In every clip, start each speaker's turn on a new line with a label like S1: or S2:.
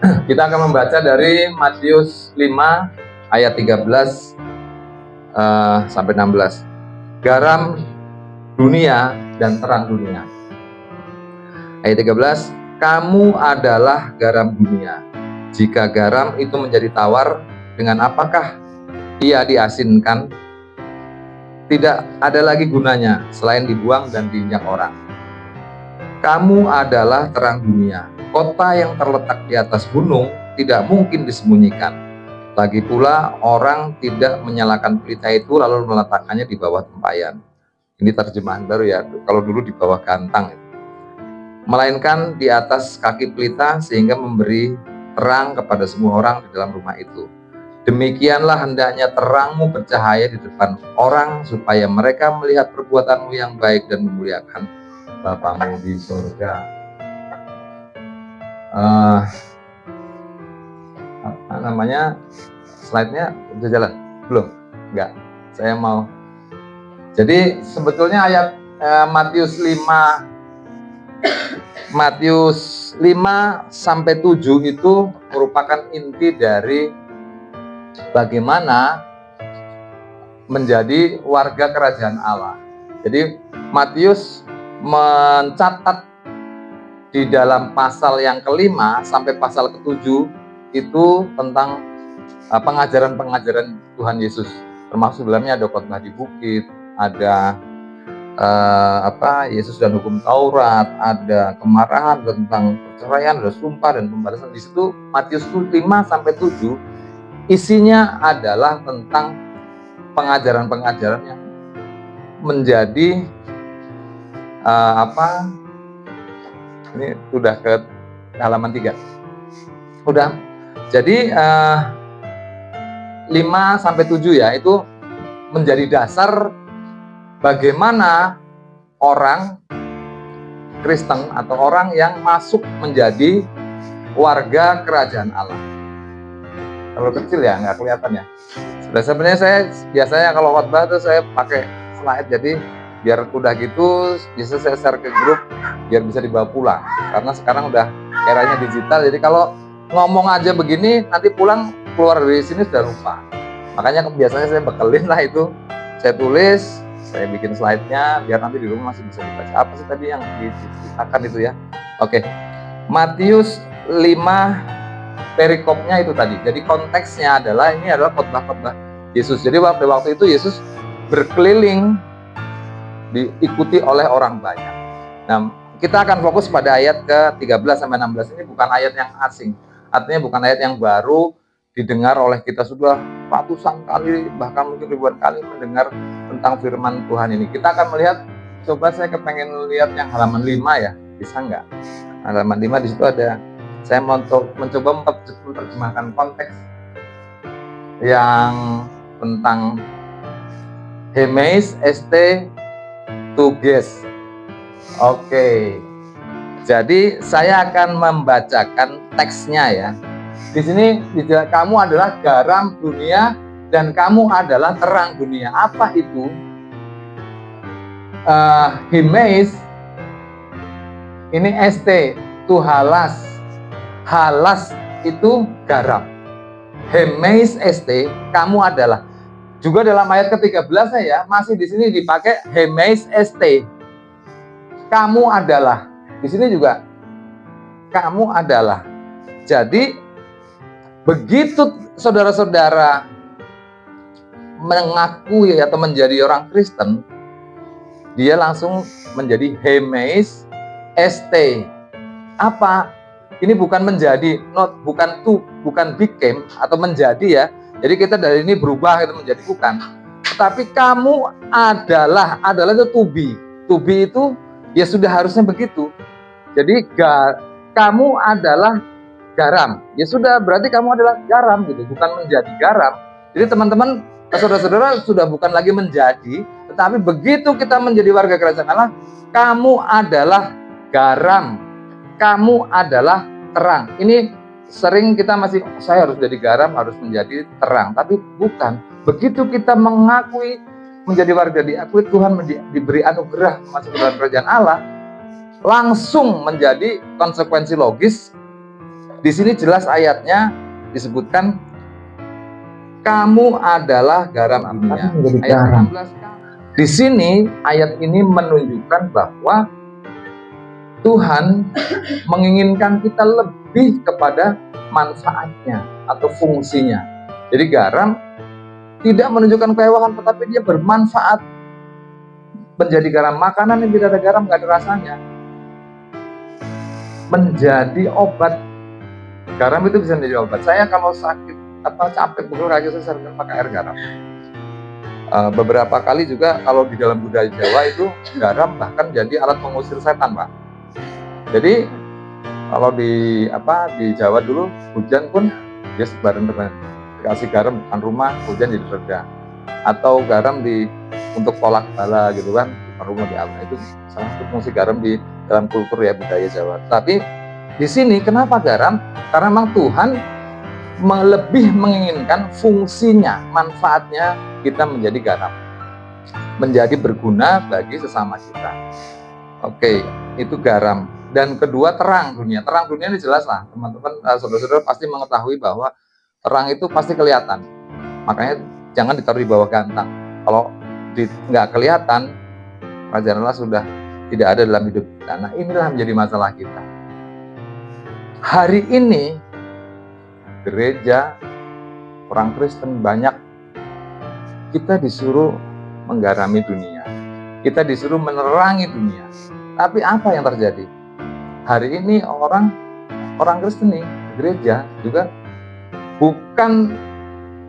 S1: Kita akan membaca dari Matius 5 ayat 13 sampai 16. Garam dunia dan terang dunia. Ayat 13, kamu adalah garam dunia. Jika garam itu menjadi tawar, dengan apakah ia diasinkan? Tidak ada lagi gunanya selain dibuang dan diinjak orang. Kamu adalah terang dunia. Kota yang terletak di atas gunung tidak mungkin disembunyikan. Lagi pula orang tidak menyalakan pelita itu lalu meletakkannya di bawah tempayan. Ini terjemahan baru ya, kalau dulu di bawah gantang. Melainkan di atas kaki pelita sehingga memberi terang kepada semua orang di dalam rumah itu. Demikianlah hendaknya terangmu bercahaya di depan orang supaya mereka melihat perbuatanmu yang baik dan memuliakan Bapamu di surga. Apa namanya, slide-nya udah jalan? Belum? Enggak, saya mau. Jadi sebetulnya ayat Matius 5 sampai 7 itu merupakan inti dari bagaimana menjadi warga kerajaan Allah. Jadi Matius mencatat di dalam pasal yang kelima sampai pasal ketujuh itu tentang pengajaran-pengajaran Tuhan Yesus, termasuk dalamnya ada khotbah di bukit, ada Yesus dan hukum Taurat, ada kemarahan tentang perceraian, ada sumpah dan pembalasan. Di situ Matius 5 sampai 7 isinya adalah tentang pengajaran-pengajaran yang menjadi ini sudah ke halaman 3. Udah. Jadi 5 sampai 7 ya, itu menjadi dasar bagaimana orang Kristen atau orang yang masuk menjadi warga kerajaan Allah. Kalau kecil ya nggak kelihatan ya. Sebenarnya saya biasanya kalau khotbah tuh saya pakai slide, jadi biar udah gitu bisa saya share ke grup biar bisa dibawa pulang, karena sekarang udah eranya digital. Jadi kalau ngomong aja begini nanti pulang keluar dari sini sudah lupa. Makanya biasanya saya bekelin lah itu, saya tulis, saya bikin slide-nya biar nanti di rumah masih bisa dibaca. Apa sih tadi yang diceritakan itu ya? Oke. Matius 5 perikopnya itu tadi. Jadi konteksnya adalah ini adalah khotbah-khotbah Yesus. Jadi waktu itu Yesus berkeliling diikuti oleh orang banyak. Nah, kita akan fokus pada ayat ke-13 sampai 16. Ini bukan ayat yang asing. Artinya bukan ayat yang baru didengar oleh kita, sudah ratusan kali bahkan mungkin ribuan kali mendengar tentang firman Tuhan ini. Kita akan melihat, coba saya kepengen lihat yang halaman 5 ya. Bisa nggak? Halaman 5 di situ ada, saya mencoba menerjemahkan konteks yang tentang Hemeis tuges. Oke. Jadi saya akan membacakan teksnya ya. Di sini kamu adalah garam dunia dan kamu adalah terang dunia. Apa itu? Hemeis ini itu halas. Halas itu garam. Hemeis kamu adalah. Juga dalam ayat ke-13 ya, masih di sini dipakai Hemeis kamu adalah. Di sini juga kamu adalah. Jadi begitu saudara-saudara mengakui atau menjadi orang Kristen, dia langsung menjadi Hemeis apa? Ini bukan menjadi, bukan became atau menjadi ya. Jadi kita dari ini berubah itu menjadi, bukan. Tapi kamu adalah itu to be. To be itu ya sudah harusnya begitu. Jadi kamu adalah garam. Ya sudah, berarti kamu adalah garam gitu, bukan menjadi garam. Jadi teman-teman, saudara-saudara sudah bukan lagi menjadi, tetapi begitu kita menjadi warga kerajaan Allah, kamu adalah garam. Kamu adalah terang. Ini sering kita masih, saya harus jadi garam, harus menjadi terang. Tapi bukan. Begitu kita mengakui menjadi warga, diakui Tuhan, diberi anugerah masuk ke dalam kerajaan Allah, langsung menjadi konsekuensi logis Di sini jelas ayatnya disebutkan kamu adalah garam dunia. Ayat 16. Di sini ayat ini menunjukkan bahwa Tuhan menginginkan kita lebih kepada manfaatnya atau fungsinya. Jadi garam tidak menunjukkan kehewahan, tetapi dia bermanfaat. Menjadi garam, makanan yang tidak ada garam nggak ada rasanya. Menjadi obat, garam itu bisa menjadi obat. Saya kalau sakit capek pukul kaki saya sering pakai air garam. Beberapa kali juga kalau di dalam budaya Jawa itu garam bahkan jadi alat pengusir setan, Pak. Jadi kalau di Jawa dulu hujan pun dia sebaran dikasih garam depan rumah, hujan jadi reda. Atau garam untuk tolak bala gitu kan, depan rumah di apa itu salah satu fungsi garam di dalam kultur ya budaya Jawa. Tapi di sini kenapa garam? Karena memang Tuhan lebih menginginkan fungsinya, manfaatnya kita menjadi garam, menjadi berguna bagi sesama kita. Oke, itu garam. Dan kedua, terang dunia. Terang dunia ini jelas lah, teman-teman, saudara-saudara pasti mengetahui bahwa terang itu pasti kelihatan. Makanya jangan ditaruh di bawah gantang. Kalau nggak kelihatan, Raja Allah sudah tidak ada dalam hidup kita. Nah, inilah menjadi masalah kita. Hari ini gereja, orang Kristen banyak, kita disuruh menggarami dunia, kita disuruh menerangi dunia. Tapi apa yang terjadi? Hari ini orang Kristen nih, gereja juga bukan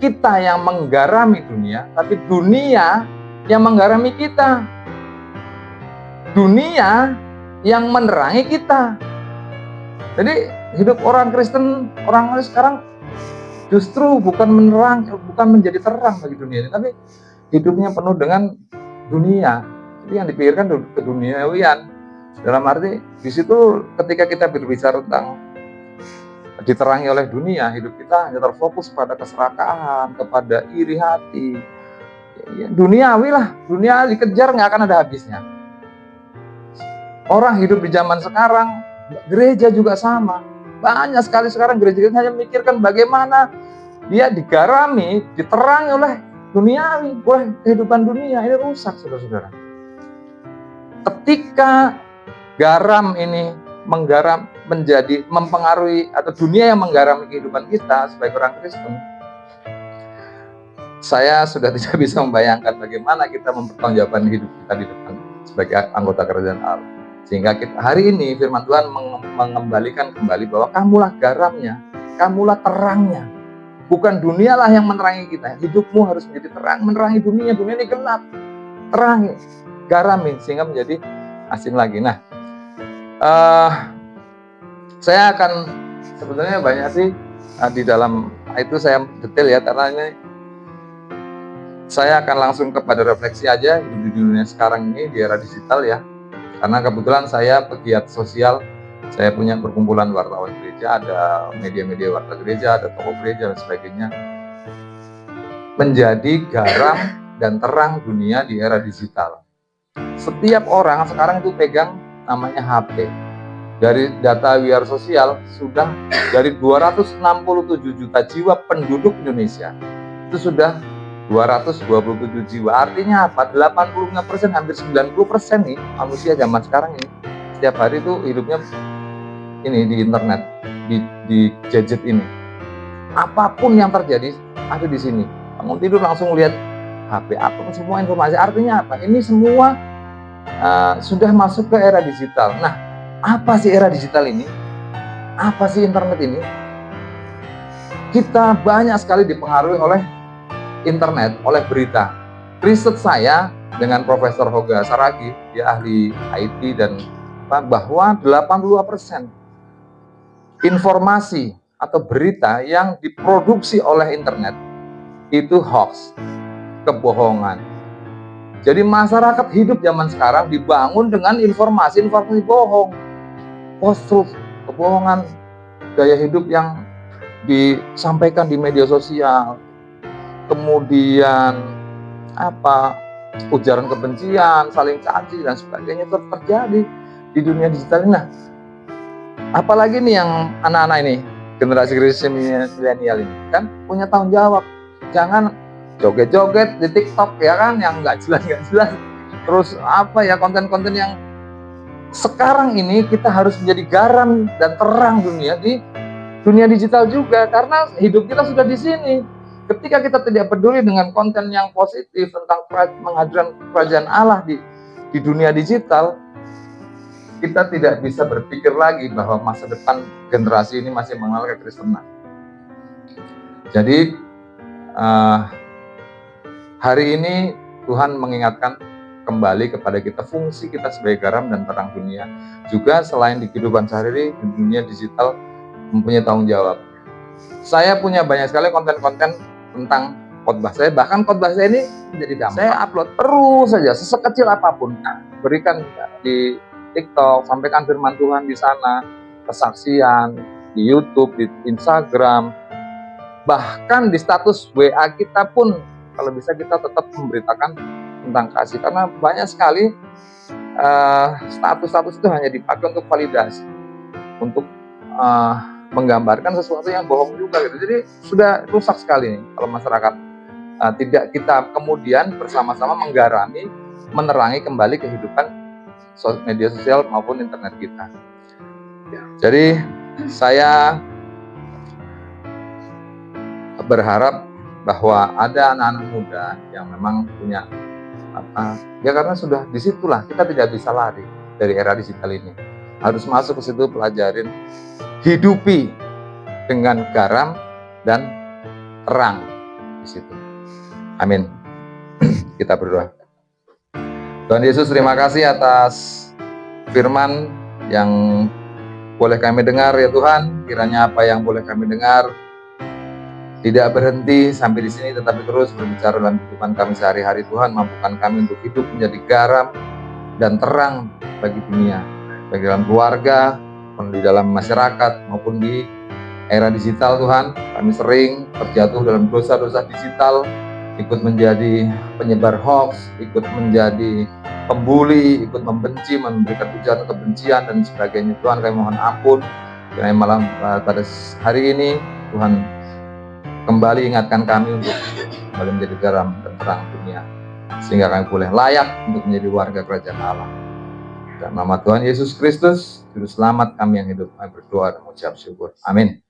S1: kita yang menggarami dunia, tapi dunia yang menggarami kita. Dunia yang menerangi kita. Jadi hidup orang Kristen sekarang justru bukan menerang, bukan menjadi terang bagi dunia ini, tapi hidupnya penuh dengan dunia. Jadi yang dipikirkan keduniawian. Dalam arti di situ ketika kita berbicara tentang diterangi oleh dunia, hidup kita hanya terfokus pada keserakahan, kepada iri hati. Ya, duniawi lah, dunia dikejar nggak akan ada habisnya. Orang hidup di zaman sekarang, gereja juga sama. Banyak sekali sekarang gereja hanya memikirkan bagaimana dia digarami, diterangi oleh duniawi, oleh kehidupan dunia. Ini rusak, saudara-saudara. Ketika garam ini menggaram menjadi mempengaruhi, atau dunia yang menggarami kehidupan kita sebagai orang Kristen, saya sudah tidak bisa membayangkan bagaimana kita mempertanggungjawabkan hidup kita di depan sebagai anggota kerajaan Allah. Sehingga hari ini firman Tuhan mengembalikan kembali bahwa kamulah garamnya, kamulah terangnya. Bukan dunialah yang menerangi kita. Hidupmu harus menjadi terang, menerangi dunia. Dunia ini gelap. Terangi, garami, sehingga menjadi asin lagi. Nah, saya akan sebetulnya banyak sih di dalam itu saya detail ya, karena ini saya akan langsung kepada refleksi aja hidup di dunia sekarang ini di era digital ya. Karena kebetulan saya pegiat sosial, saya punya perkumpulan wartawan gereja, ada media-media warta gereja, ada toko gereja dan sebagainya. Menjadi garam dan terang dunia di era digital. Setiap orang sekarang itu pegang namanya HP. Dari data We Are Social sudah dari 267 juta jiwa penduduk Indonesia, itu sudah 227 jiwa. Artinya apa? 85%, hampir 90% nih manusia zaman sekarang ini setiap hari itu hidupnya ini di internet, di gadget ini. Apapun yang terjadi ada di sini. Bangun tidur langsung lihat HP, apapun semua informasi. Artinya apa? Ini semua sudah masuk ke era digital. Nah, apa sih era digital ini? Apa sih internet ini? Kita banyak sekali dipengaruhi oleh internet, oleh berita. Riset saya dengan Profesor Hoga Saragi, dia ahli IT, dan bahwa 82% informasi atau berita yang diproduksi oleh internet itu hoax, kebohongan. Jadi masyarakat hidup zaman sekarang dibangun dengan informasi bohong, post-truth, kebohongan, gaya hidup yang disampaikan di media sosial, kemudian ujaran kebencian, saling caci dan sebagainya terjadi di dunia digital ini. Nah, apalagi nih yang anak-anak ini generasi milenial ini kan punya tanggung jawab. Jangan joget-joget di TikTok ya kan, yang nggak jelas. Terus apa ya, konten-konten yang sekarang ini kita harus menjadi garam dan terang dunia di dunia digital juga, karena hidup kita sudah di sini. Ketika kita tidak peduli dengan konten yang positif tentang menghadirkan kerajaan Allah di dunia digital, kita tidak bisa berpikir lagi bahwa masa depan generasi ini masih mengenal kekristenan. Jadi hari ini Tuhan mengingatkan kembali kepada kita fungsi kita sebagai garam dan terang dunia. Juga selain di kehidupan sehari-hari, di dunia digital mempunyai tanggung jawab. Saya punya banyak sekali konten-konten tentang khotbah saya, bahkan khotbah saya ini menjadi dampak. Saya upload terus saja, sesekecil apapun, berikan di TikTok, sampaikan firman Tuhan di sana, kesaksian di YouTube, di Instagram, bahkan di status WA kita pun, kalau bisa kita tetap memberitakan tentang kasih, karena banyak sekali status-status itu hanya dipakai untuk validasi, untuk menggambarkan sesuatu yang bohong juga gitu. Jadi sudah rusak sekali nih kalau masyarakat tidak kita kemudian bersama-sama menggarami, menerangi kembali kehidupan media sosial maupun internet kita. Jadi saya berharap bahwa ada anak-anak muda yang memang punya ya, karena sudah disitulah kita tidak bisa lari dari era digital ini. Harus masuk ke situ, pelajarin, hidupi dengan garam dan terang di situ. Amin. Kita berdoa. Tuhan Yesus, terima kasih atas firman yang boleh kami dengar ya Tuhan. Kiranya apa yang boleh kami dengar tidak berhenti sampai di sini, tetapi terus berbicara dalam kehidupan kami sehari-hari. Tuhan, mampukan kami untuk hidup menjadi garam dan terang bagi dunia, baik dalam keluarga, maupun di dalam masyarakat, maupun di era digital. Tuhan, kami sering terjatuh dalam dosa-dosa digital, ikut menjadi penyebar hoax, ikut menjadi pembuli, ikut membenci, memberikan ujaran kebencian dan sebagainya. Tuhan, kami mohon ampun. Kiranya malam pada hari ini Tuhan kembali ingatkan kami untuk kembali menjadi garam dan terang dunia, sehingga kami boleh layak untuk menjadi warga kerajaan Allah. Dan nama Tuhan Yesus Kristus, Juru Selamat kami yang hidup, kami berdoa dan mengucap syukur. Amin.